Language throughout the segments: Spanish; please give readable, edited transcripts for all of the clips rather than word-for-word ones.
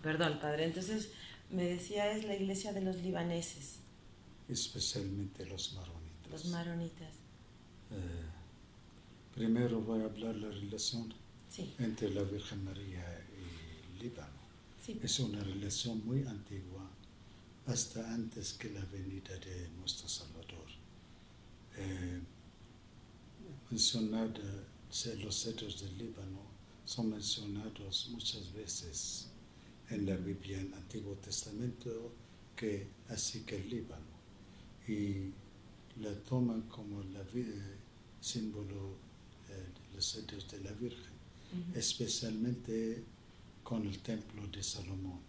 Perdón, padre, entonces me decía es la iglesia de los libaneses. Especialmente los maronitas. Los maronitas. Primero voy a hablar de la relación Sí. entre la Virgen María y Líbano. Sí. Es una relación muy antigua, hasta antes que la venida de nuestro Salvador. Los cedros del Líbano son mencionados muchas veces en la Biblia, en el Antiguo Testamento, así que el Líbano. Y la toman como símbolo de los cedros de la Virgen, especialmente con el templo de Salomón,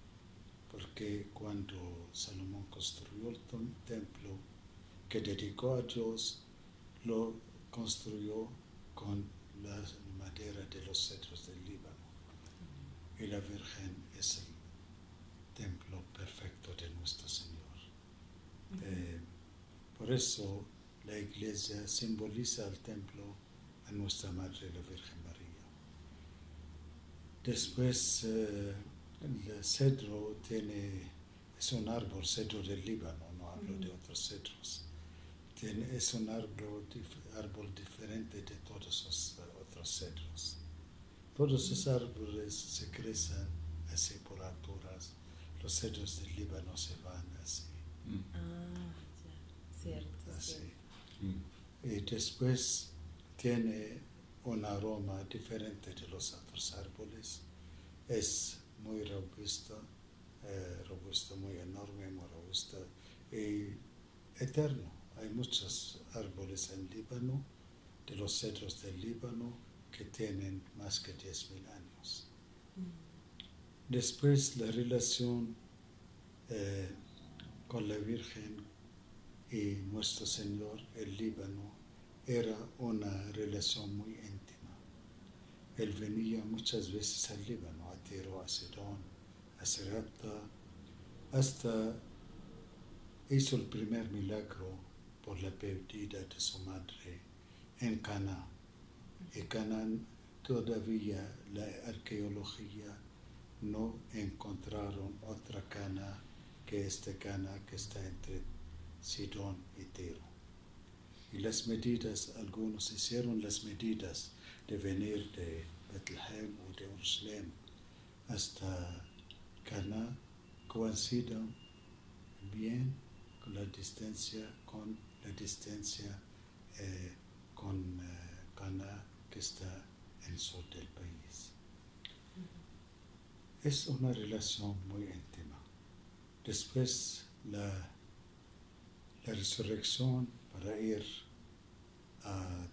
porque cuando Salomón construyó el templo que dedicó a Dios, lo construyó con la madera de los cedros del Líbano. Y la Virgen es el templo perfecto de nuestro Señor. Por eso la iglesia simboliza el templo a nuestra Madre, la Virgen María. Después, el cedro es un árbol, cedro del Líbano, no hablo de otros cedros. Es un árbol diferente de todos los otros cedros. Todos esos árboles se crecen así por alturas. Los cedros del Líbano se van así. Ya, cierto. Así. Cierto. Y después tiene un aroma diferente de los otros árboles. Es muy robusto, muy enorme, muy robusto y eterno. Hay muchos árboles en Líbano, de los cedros del Líbano, que tienen más que 10.000 años. Después la relación con la Virgen y nuestro Señor, el Líbano, era una relación muy íntima. Él venía muchas veces al Líbano, a Tiro, a Sidón, a Sarepta, hasta hizo el primer milagro por la pérdida de su madre en Cana. Y Cana todavía la arqueología no encontraron otra Cana que esta Cana que está entre Sidón y Tiro. Y las medidas, algunos hicieron las medidas de venir de Betlehem o de Jerusalén hasta Cana, coinciden bien con la distancia con Cana, que está en el sur del país. Es una relación muy íntima. Después la resurrección para ir a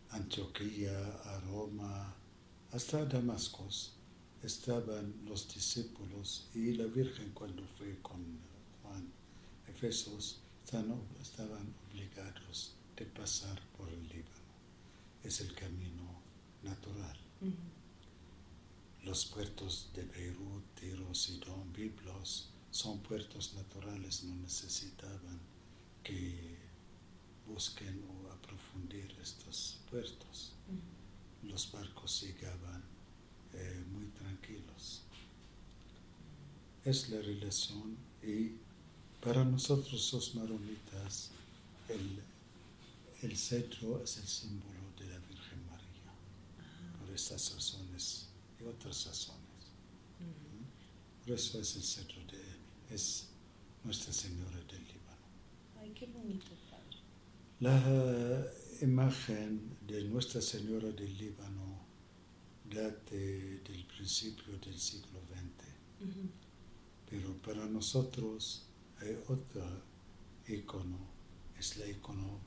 Antioquía, a Roma, hasta Damasco, estaban los discípulos y la Virgen cuando fue con Juan a Efesos, estaban obligados de pasar por el Líbano. Es el camino natural. Los puertos de Beirut, Tiro, Sidón, Biblos son puertos naturales, no necesitaban que busquen o aprofundir estos puertos. Los barcos llegaban muy tranquilos. Es la relación, y para nosotros los maronitas el cetro es el símbolo de la Virgen María, por estas razones y otras razones. Por eso es el cetro es Nuestra Señora del Líbano. Ay, qué bonito, padre. La imagen de Nuestra Señora del Líbano data del principio del siglo XX. Pero para nosotros hay otro icono, es el icono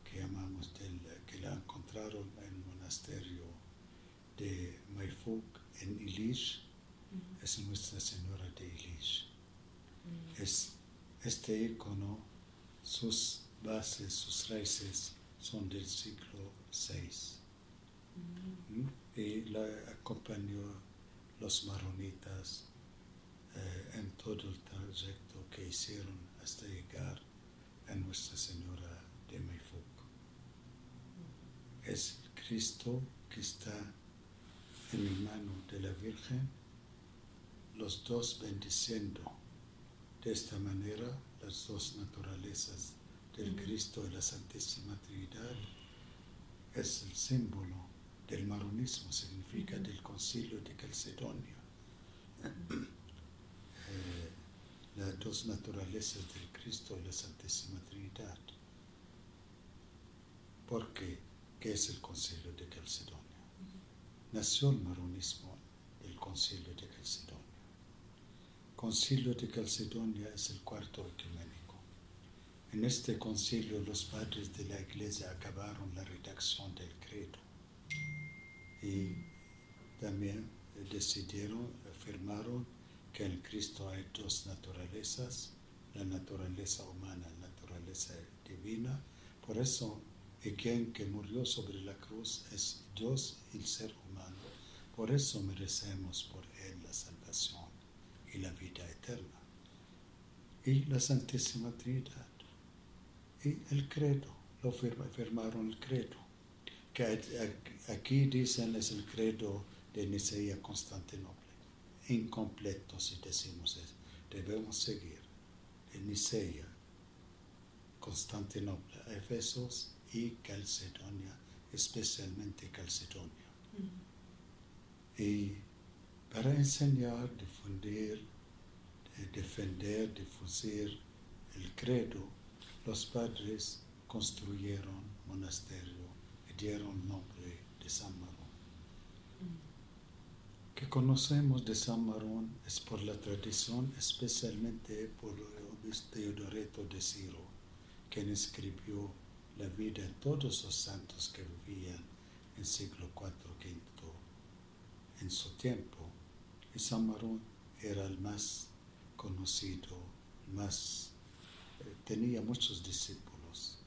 que llamamos que la encontraron en el monasterio de Mayfuk en Ilish. Es Nuestra Señora de Ilish. Este icono, sus bases, sus raíces son del siglo VI. Y la acompañó los maronitas en todo el trayecto que hicieron hasta llegar a Nuestra Señora de Mayfuk. Es Cristo que está en la mano de la Virgen, los dos bendiciendo de esta manera las dos naturalezas del Cristo y la Santísima Trinidad, es el símbolo del maronismo, significa del Concilio de Calcedonia. Las dos naturalezas del Cristo y la Santísima Trinidad. ¿Por qué? ¿Qué es el Concilio de Calcedonia? Nació el maronismo del Concilio de Calcedonia. Concilio de Calcedonia es el cuarto ecuménico. En este concilio los padres de la Iglesia acabaron la redacción del credo y también afirmaron que en Cristo hay dos naturalezas, la naturaleza humana y la naturaleza divina. Por eso, quien que murió sobre la cruz es Dios y el ser humano. Por eso merecemos por él la salvación y la vida eterna. Y la Santísima Trinidad. Y el credo, lo firmaron el credo. Que aquí dicen es el credo de Nicea Constantinopla. Incompleto si decimos eso. Debemos seguir de Nicea, Constantinopla, Efesos y Calcedonia, especialmente Calcedonia. Y para enseñar, difundir, defender, difundir el credo, los padres construyeron monasterio y dieron nombre de San Marón. Que conocemos de San Marón es por la tradición, especialmente por el obispo Teodoreto de Ciro, quien escribió la vida de todos los santos que vivían en siglo IV, V en su tiempo. Y San Marón era el más conocido, tenía muchos discípulos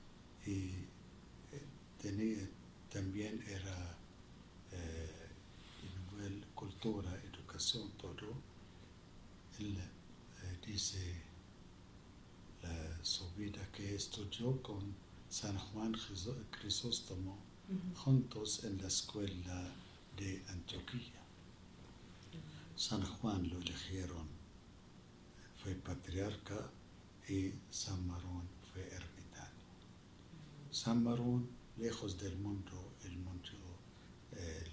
y también era de nivel cultura, educación, todo. Él dice su vida que estudió con San Juan Crisóstomo juntos en la escuela de Antioquía. San Juan lo eligieron, fue patriarca, y San Marón fue ermitaño. San Marón, lejos del mundo, el mundo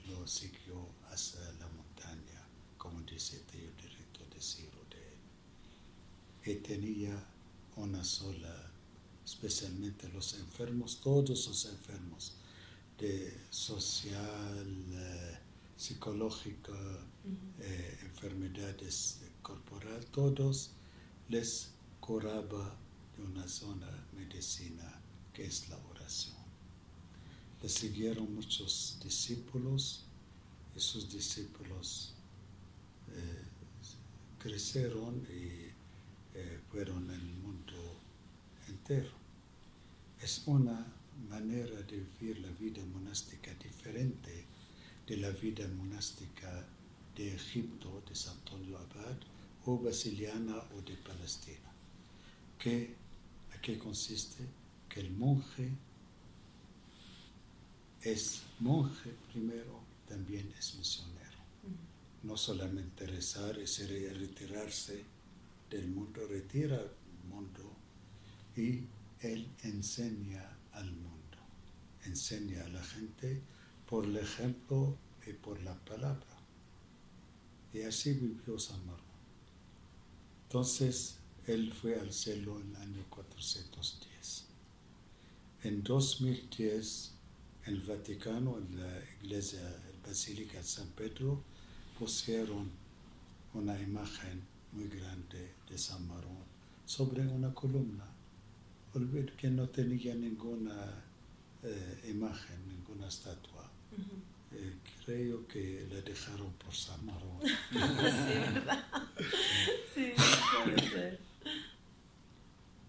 lo siguió hacia la montaña, como dice Teodoreto de Ciro de él. Y tenía una sola, especialmente los enfermos, todos los enfermos, de social, psicológica, enfermedades corporales, todos les curaba de una sola medicina que es la oración. Le siguieron muchos discípulos y sus discípulos crecieron y fueron en el mundo entero. Es una manera de vivir la vida monástica diferente de la vida monástica de Egipto, de San Antonio Abad, o basiliana o de Palestina. ¿A qué consiste? Que el monje es monje primero, también es misionero. No solamente rezar es retirarse del mundo, retira el mundo y él enseña al mundo, enseña a la gente por el ejemplo y por la palabra. Y así vivió San Marón. Entonces, él fue al cielo en el año 410. En 2010, en el Vaticano, en la iglesia, la Basílica de San Pedro, pusieron una imagen muy grande de San Marón sobre una columna. Olvidé que no tenía ninguna imagen, ninguna estatua. Creo que la dejaron por San Marón. Sí, ¿verdad? Sí, puede ser.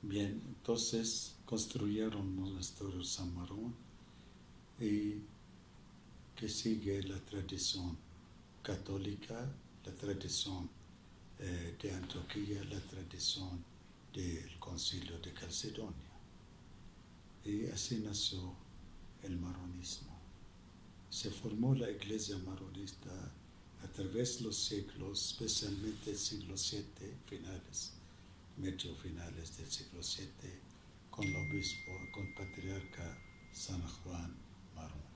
Bien, entonces construyeron monasterio San Marón y que sigue la tradición católica, la tradición de Antioquía, la tradición del Concilio de Calcedonia. Y así nació el maronismo. Se formó la iglesia maronista a través de los siglos, especialmente el siglo VII, medio finales del siglo VII, con el obispo, con el patriarca San Juan Marón.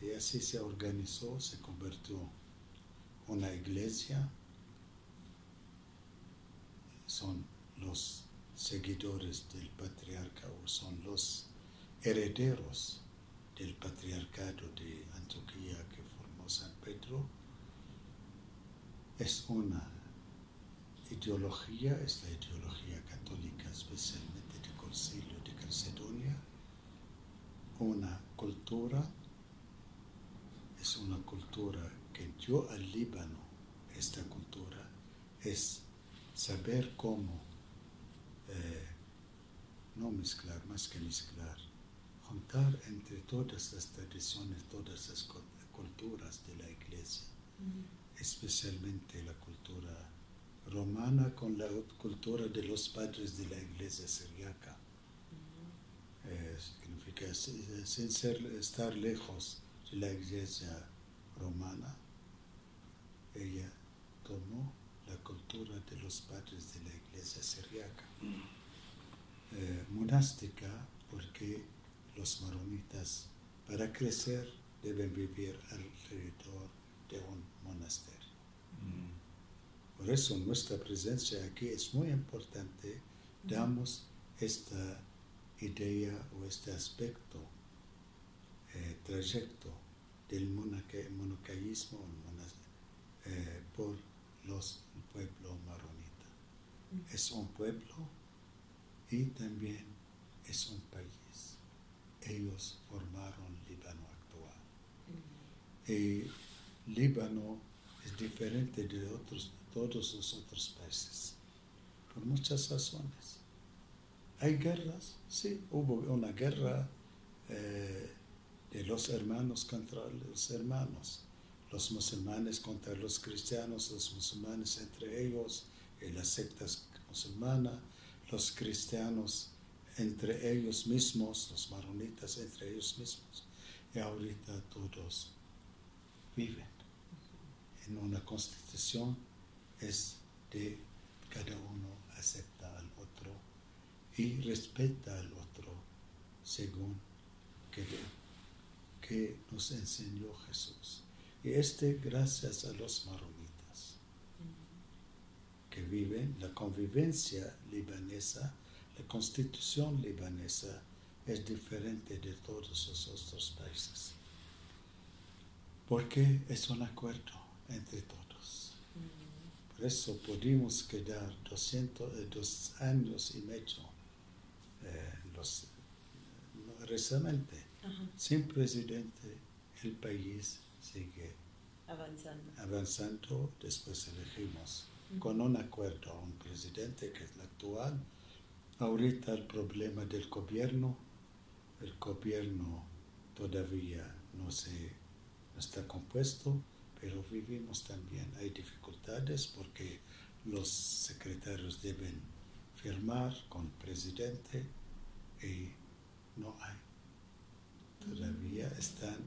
Y así se organizó, se convirtió en una iglesia. Son los seguidores del patriarca o son los herederos del patriarcado de Antioquía que formó San Pedro. Es una ideología, es la ideología católica, especialmente del Concilio de Calcedonia. Una cultura, es una cultura que dio al Líbano. Esta cultura es saber cómo no mezclar, más que mezclar, juntar entre todas las tradiciones, todas las culturas de la iglesia, especialmente la cultura romana con la cultura de los padres de la iglesia siriaca. Significa, sin estar lejos de la iglesia romana, ella tomó la cultura de los padres de la iglesia siriaca. Monástica, porque los maronitas, para crecer, deben vivir alrededor de un monasterio. Por eso nuestra presencia aquí es muy importante. Damos esta idea o este aspecto, trayecto del monacaísmo por el pueblo maronita. Es un pueblo y también es un país. Ellos formaron Líbano actual. Y Líbano es diferente de todos los otros países, por muchas razones. ¿Hay guerras? Sí, hubo una guerra de los hermanos contra los hermanos, los musulmanes contra los cristianos, los musulmanes entre ellos, y las sectas musulmanas, los cristianos entre ellos mismos, los maronitas entre ellos mismos. Y ahorita todos viven en una constitución, es de cada uno acepta al otro y respeta al otro según que nos enseñó Jesús. Y gracias a los maronitas que viven la convivencia libanesa, la constitución libanesa es diferente de todos los otros países, porque es un acuerdo entre todos. Por eso pudimos quedar 2 años y medio recientemente sin presidente. El país sigue avanzando. Después elegimos con un acuerdo a un presidente que es el actual. Ahorita el problema del gobierno, el gobierno todavía no está compuesto, pero vivimos también. Hay dificultades porque los secretarios deben firmar con el presidente y no hay. Todavía están.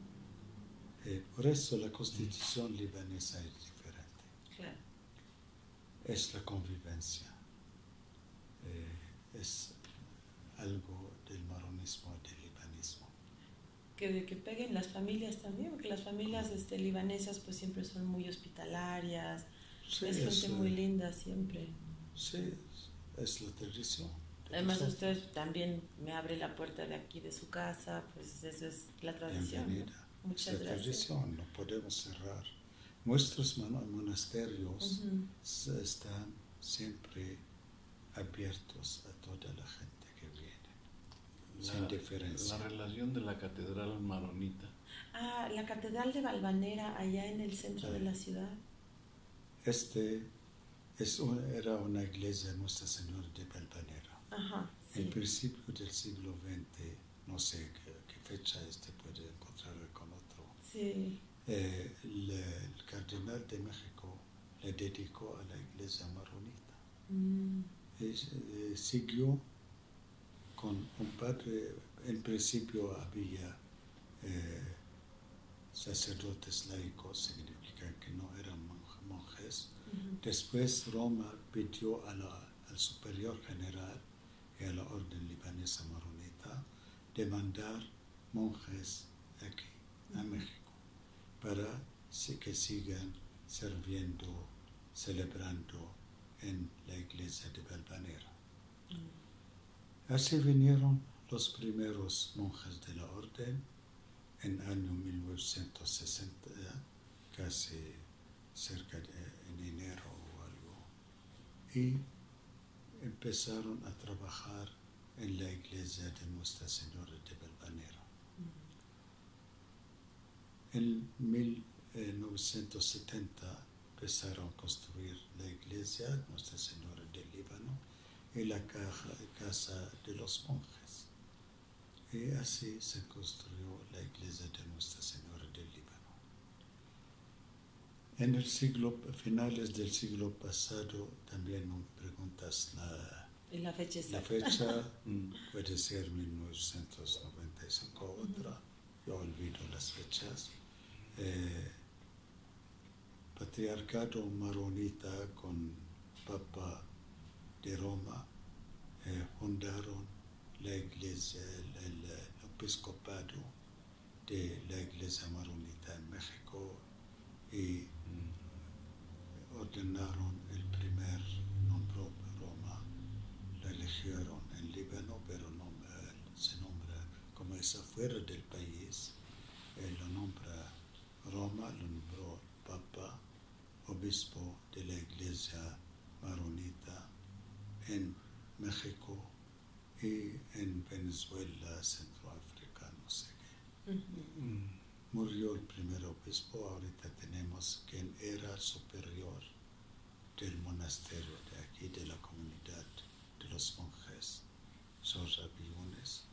Por eso la constitución libanesa es diferente. Claro. Es la convivencia. Es algo del maronismo y del libanismo. Que peguen las familias también, porque las familias libanesas pues siempre son muy hospitalarias, Sí, es gente muy linda siempre. Sí, es la tradición. Además usted también me abre la puerta de aquí de su casa, pues eso es la tradición. Bienvenida. ¿No? Muchas es la gracias. tradición, no podemos cerrar. Nuestros monasterios están siempre abiertos a toda la gente que viene, sin diferencia. La relación de la catedral maronita. La catedral de Valvanera, allá en el centro de la ciudad. Era una iglesia de Nuestra Señora de Valvanera. Ajá, sí. En principio del siglo XX, no sé qué fecha puede encontrar con otro. Sí. El cardenal de México le dedicó a la iglesia maronita. Siguió con un padre. En principio había sacerdotes laicos, significa que no eran monjes. Después Roma pidió al superior general y a la orden libanesa maronita de mandar monjes aquí, a México, para que sigan sirviendo, celebrando en la iglesia de Valvanera. Así vinieron los primeros monjes de la orden en año 1960, casi cerca en enero o algo, y empezaron a trabajar en la iglesia de Nuestra Señora de Valvanera. En 1970 empezaron a construir la iglesia Nuestra Señora del Líbano y la casa de los monjes. Y así se construyó la iglesia de Nuestra Señora del Líbano. En el finales del siglo pasado, también me preguntas la fecha la fecha, puede ser 1995 o otra, yo olvido las fechas. Patriarcado maronita con Papa de Roma fundaron la iglesia, el episcopado de la iglesia maronita en México y ordenaron el primer nombró Roma, la eligieron en Líbano, pero no se nombra, como es afuera del país, lo nombra Roma, lo nombró Papa, obispo de la iglesia maronita en México y en Venezuela, Centroáfrica, no sé qué. Murió el primer obispo, ahorita tenemos quien era superior del monasterio de aquí, de la comunidad de los monjes, Sor Rabiones.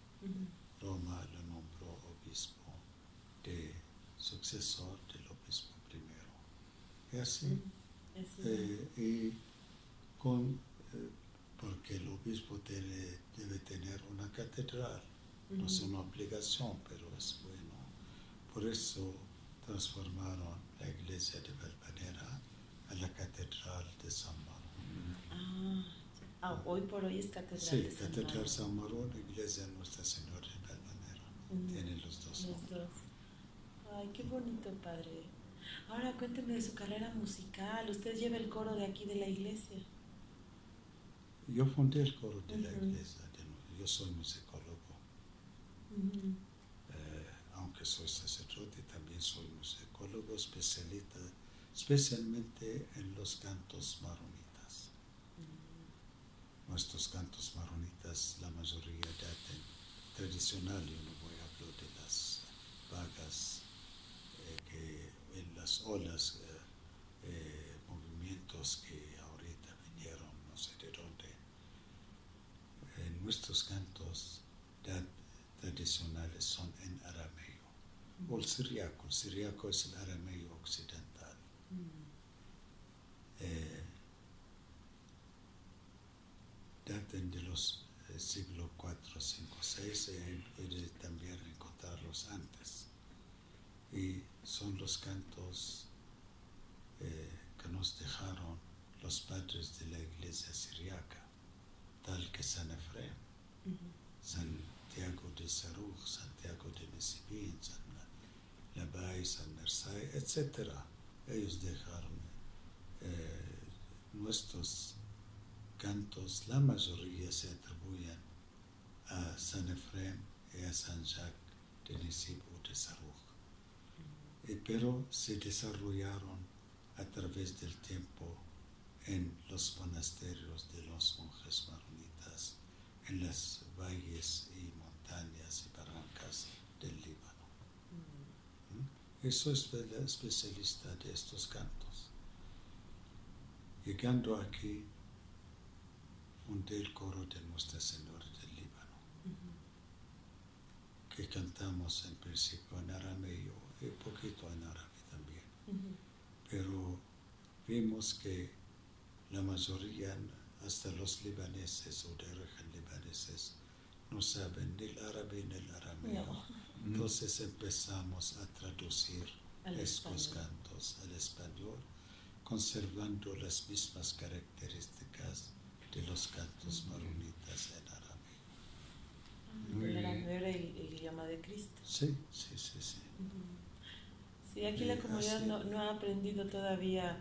Roma lo nombró obispo, sucesor del obispo primero. Y así, porque el obispo debe tener una catedral, no es una obligación, pero es bueno. Por eso transformaron la iglesia de Valvanera a la catedral de San Marón. Hoy por hoy es catedral de San Marón. Sí, catedral San Marón, iglesia Nuestra Señora de Valvanera. Tienen los dos nombres. Ay, qué bonito, padre. Ahora cuénteme de su carrera musical. Usted lleva el coro de aquí de la iglesia. Yo fundé el coro de la iglesia. Yo soy musicólogo. Aunque soy sacerdote, también soy musicólogo, especialmente en los cantos maronitas. Nuestros cantos maronitas, la mayoría daten tradicional, yo no voy a hablar de las vagas, en las olas, movimientos que ahorita vinieron, no sé de dónde. Nuestros cantos tradicionales son en arameo, o el siriaco es el arameo occidental. Datan de los siglos 4, 5, 6, puede también encontrarlos antes. Y son los cantos que nos dejaron los padres de la iglesia siriaca, tal que San Efrem, Santiago de Saruj, Santiago de Nesibin, San Labai, San Mersay, etc. Ellos dejaron nuestros cantos, la mayoría se atribuyen a San Efrem y a San Jacques de Nisib o de Saruj. Pero se desarrollaron a través del tiempo en los monasterios de los monjes maronitas, en las valles y montañas y barrancas del Líbano. Soy especialista de estos cantos. Llegando aquí, fundé el coro de Nuestra Señora del Líbano, que cantamos en principio en arameo y poquito en árabe también. Pero vimos que la mayoría, hasta los libaneses o de origen libaneses, no saben ni el árabe ni el arameo. No. Entonces empezamos a traducir Al estos español. cantos al español, conservando las mismas características de los cantos maronitas en arameo. Muy El bien. arameo era el idioma de Cristo. Sí, sí, sí, sí. Sí, aquí la comunidad Así. no ha aprendido todavía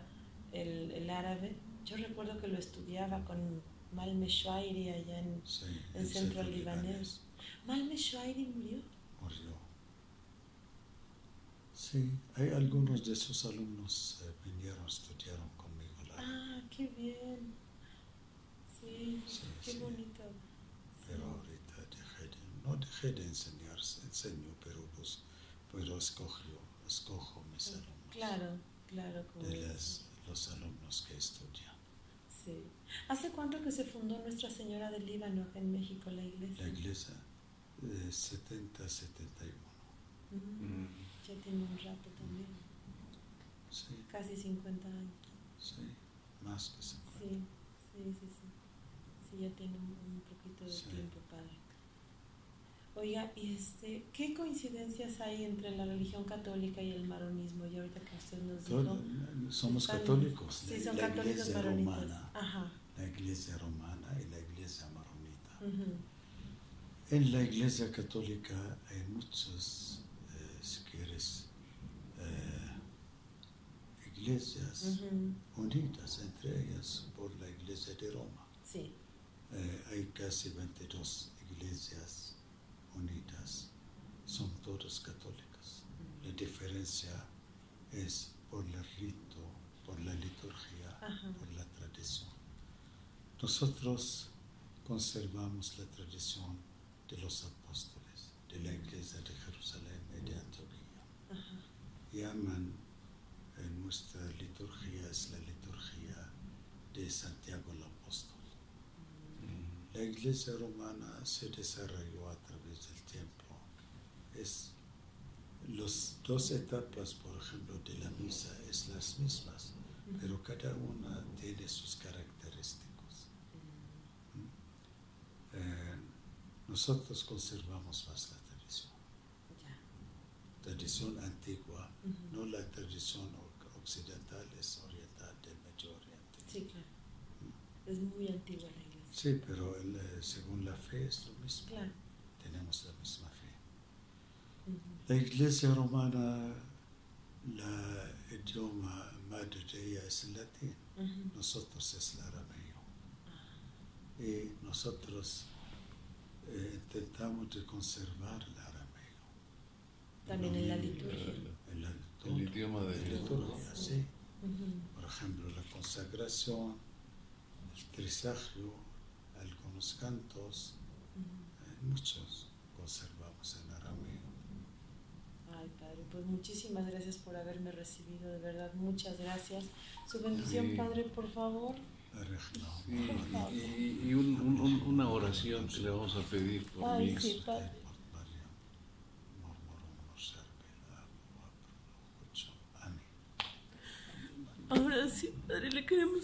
el árabe. Yo recuerdo que lo estudiaba con Malme Shwairi allá en Sí, el centro libanés. Malme Shwairi murió. murió. Sí, hay algunos de sus alumnos vinieron, estudiaron conmigo la Ah, qué bien. Sí, Sí, qué sí. bonito. Pero ahorita no dejé de enseñar, enseño, pero escojo mis alumnos. Claro, claro. Como De es. los alumnos que estudian. Sí. ¿Hace cuánto que se fundó Nuestra Señora del Líbano acá en México, la iglesia? La iglesia, 70-71. Ya tiene un rato también. Sí, Casi 50 años. sí, más que 50. Sí, sí, sí, sí. Sí, ya tiene un poquito de Sí. tiempo, padre. Oiga, y ¿qué coincidencias hay entre la religión católica y el maronismo? Y ahorita que usted nos dijo... Somos están- católicos. Sí, son la católicos iglesia maronitas. romana, Ajá. la iglesia romana y la iglesia maronita. Ujú. En la iglesia católica hay muchas, si quieres, iglesias Ujú. unidas, entre ellas por la iglesia de Roma. Sí. Hay casi 22 iglesias unidas, son todas católicas. La diferencia es por el rito, por la liturgia, Ajá. por la tradición. Nosotros conservamos la tradición de los apóstoles, de la iglesia de Jerusalén y de Antioquía. Ajá. Llaman nuestra liturgia es la liturgia de Santiago el Apóstol. La iglesia romana se desarrolló a través del tiempo. Es las dos etapas, por ejemplo, de la misa es las mismas, pero cada una tiene sus característicos. Nosotros conservamos más la tradición. Ya. Tradición antigua, Ujú. no la tradición occidental, es oriental del Medio Oriente. Sí, claro. Es muy antigua la iglesia. Sí, pero según la fe es lo mismo. Claro. Tenemos la misma fe. Ujú. La iglesia romana, la idioma madre de ella es el latín, Ujú. nosotros es el arameo. Ah. Y nosotros intentamos de conservar el arameo. También en la liturgia. El idioma de la liturgia, sí. Ujú. Por ejemplo, la consagración, el trisagio, algunos cantos, Ujú. muchos conservamos en arameo. Ay, padre, pues muchísimas gracias por haberme recibido, de verdad, muchas gracias. Su bendición, Sí. padre, por favor. Y una oración que le vamos a pedir por Ay, mí. sí, padre. Amén. Ahora sí, padre, le queremos